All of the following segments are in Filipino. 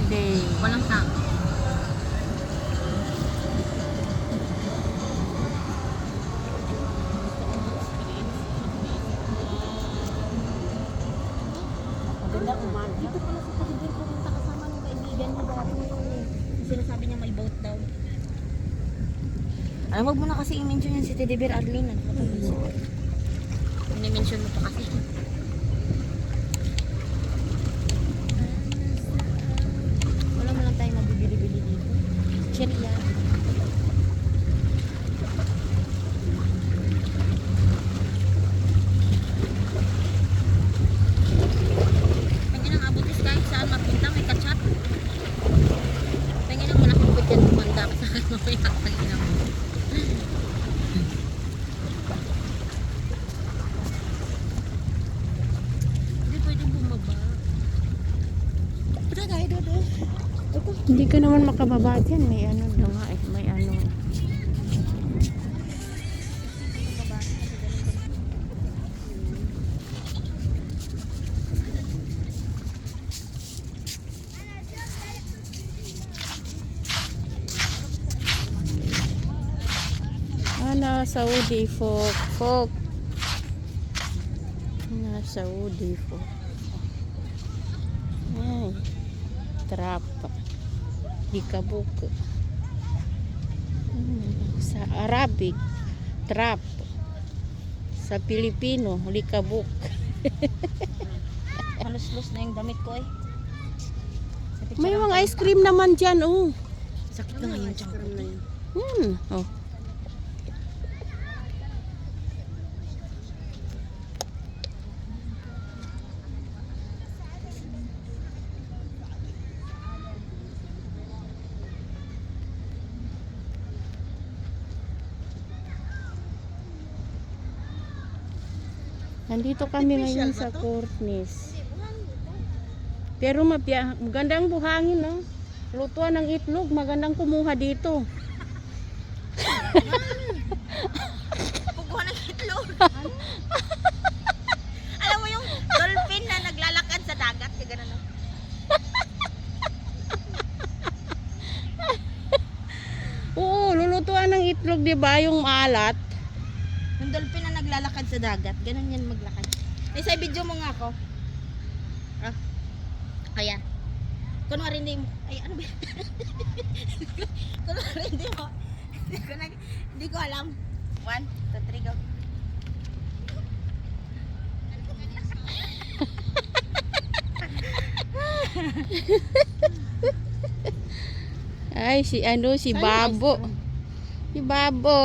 Day. Walang tao. Maganda umaga. Dito pala sa Teddy pumunta kasama ng kaibigan niya dati. Sinasabi niya may boat daw. Ay, wag mo na kasi i-mention yan si Teddy Bear, Arlene. I-mention mo pa kasi. Wala mo lang tayo mabibili-bili dito. Cherry yan. Tingin ang abutis kahit saan mapunta, may kachat. Tingin ang malaking put yan tumanda ka saan mamaya tingin ang hindi pwede bumaba. Pwede tayo doon. Hindi ka naman makababa dyan. May ano na nga eh. May ano. Saudi folk. Saudi folk. Ay. Trap. Likabuk. Sa Arabic. Trap. Sa Pilipino. Likabuk. Halos-los na yung damit ko eh. May mga ice cream naman dyan, oh. Sakit na ngayon dyan ko. Yan, oh. Nandito kami ngayon sa Cornice. Pero magandang buhangin, no? Lutuan ng itlog, magandang kumuha dito. Puguhan ng itlog. Alam mo yung dolphin na naglalakad sa dagat, kaya gano'n, no? Oo, lulutuan ng itlog, di ba? Yung maalat. Yung dolphin na naglalakad sa dagat, ganun yan maglakad. Ay, sa video mo nga ako. Ah. Ayan. Kunwari hindi mo. Ay, ano ba? Kunwari hindi mo. Hindi ko alam. 1, 2, 3, go. Ay, si Babo. Si Babo.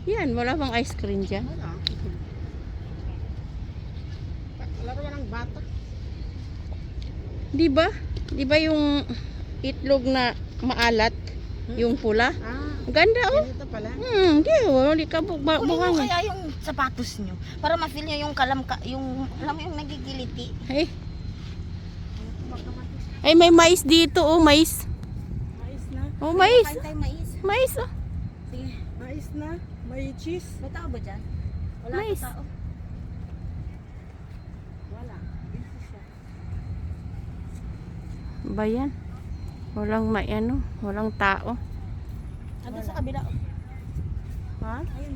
Yan, wala bang ice cream dyan? Wala. Laro ng bata. Di ba? Di ba yung itlog na maalat? Yung pula? Ah, Ganda, oh. ganito pala. Di, oh. Di ka Kunin mo buhangin. kaya yung sapatos nyo para ma-feel nyo yung yung alam mo yung nagigiliti. Ay, may mais dito, oh. Mais. Mais na. Oh, mais. Kain tayo mais. Mais, oh. Sige. Mais na, may cheese. May tao ba dyan? Wala Mais. tao. Wala. Busy siya. Ba yan? Walang walang tao. Ano sa kabila? Ha? Ayun.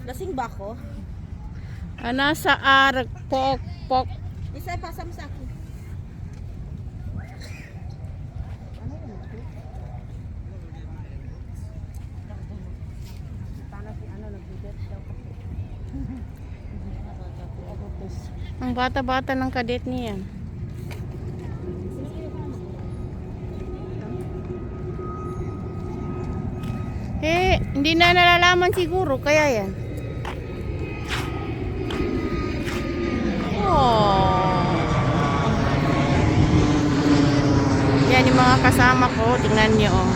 Lasing ba ako? Nasa pok. Isa pasam sa akin. Ang bata-bata ng kadet niya. Hindi na nalalaman siguro kaya yan. Oh. Yan yung mga kasama ko, tingnan niyo, oh.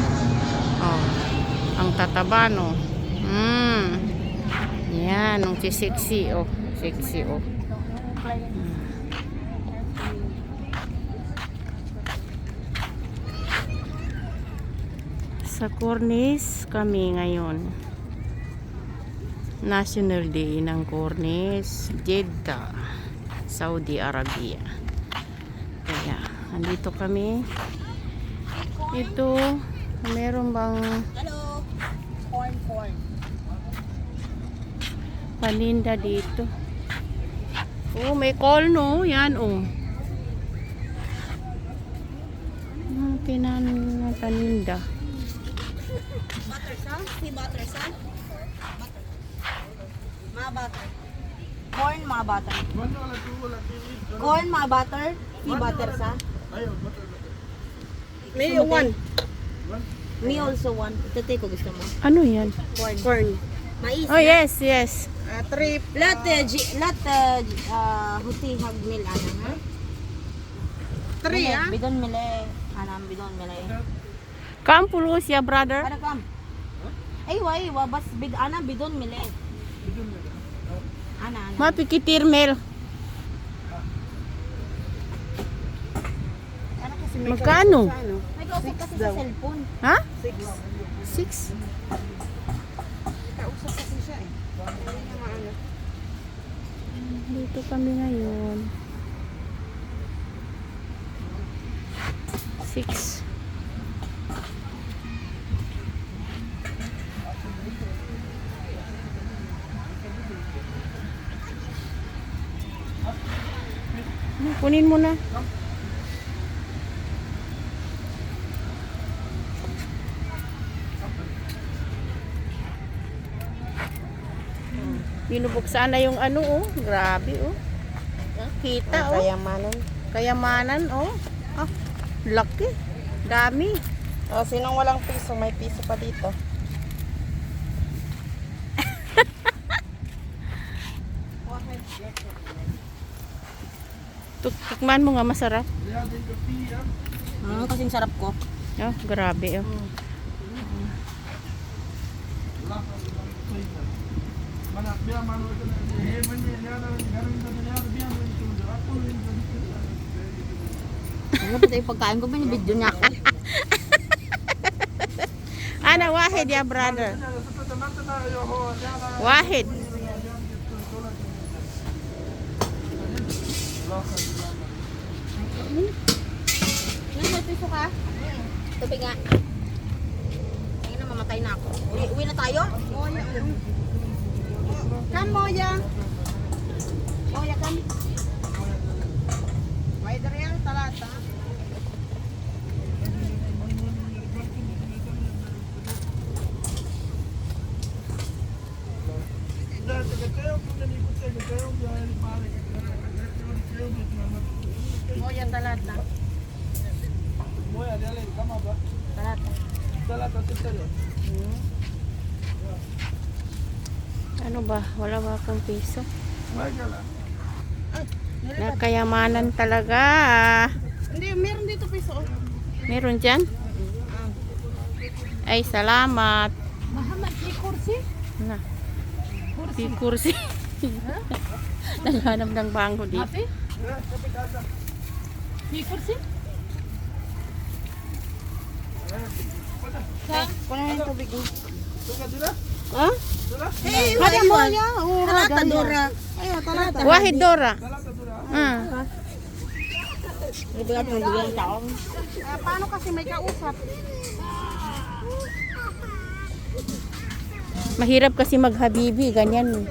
Oh. Ang tataba, no. Yan, ang sexy, oh. Sexy, oh. Sa Cornice kami ngayon. National Day ng Cornice, Jeddah, Saudi Arabia. Kaya, andito kami. Ito, meron bang Hello. Corn. paninda dito? Oh, may call no. Yan, oh. Paninda. Butter sa? Si butter sa? Butter. Mga butter. Corn, mga butter. Corn, mga butter. Si butter sa? May one. Me also one. Ito tayo ko gusto mo. Ano yan? Corn. Mais. Oh, yes. Trip. Huti hagmil ana ha? Three, ah? Bidon mile. Anam bidon mile. Kampulo siya, brother. Para kam. Ay wa bas ana bidon mile. Ana. Mapikitirmel. Ano kasi may Magkano? may kausap kasi sa cellphone. Ha? 6. 6? Kausap kasi siya eh. Hindi niya maano. Dito kami ngayon. 6. Kunin mo na. Binubuksan na yung ano, oh. Grabe, oh. Kita, oh. Kayamanan, oh. Ah, laki. Dami. Oh, sinong walang piso, may piso pa dito. Tikman mo nga, masarap. Kasing sarap ko. Oh, grabe, oh. Ano pa tayo pagkain ko, binibidyo niya ako. Ana, wahid ya, brother. Wahid. May piso ka? Tubig nga. Ayun na, mamatay na ako. Uwi na tayo? Come, Moya. Moya kam. May dariyang talata. Moya talata. Talata. Ano ba? Wala ba akong piso? Nakayamanan talaga. Hindi, meron dito piso. Meron dyan? Ay, salamat. Mahamad, di kursi? Na. Di kursi. Naghanap ng bangko dito. Di kursi? Kunin yung tubig. Ha? Hey, Hada Moya. Oh, Talata, Dora. Ayun, talata. Wahid Dora. Ah. Bibigyan mo bigyan tao. Paano kasi may kausap? Mahirap kasi maghabibi, ganyan.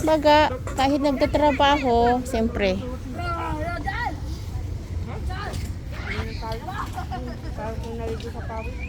Baga, kahit nagtatrabaho, siyempre. Parang kung naligo sa pawis.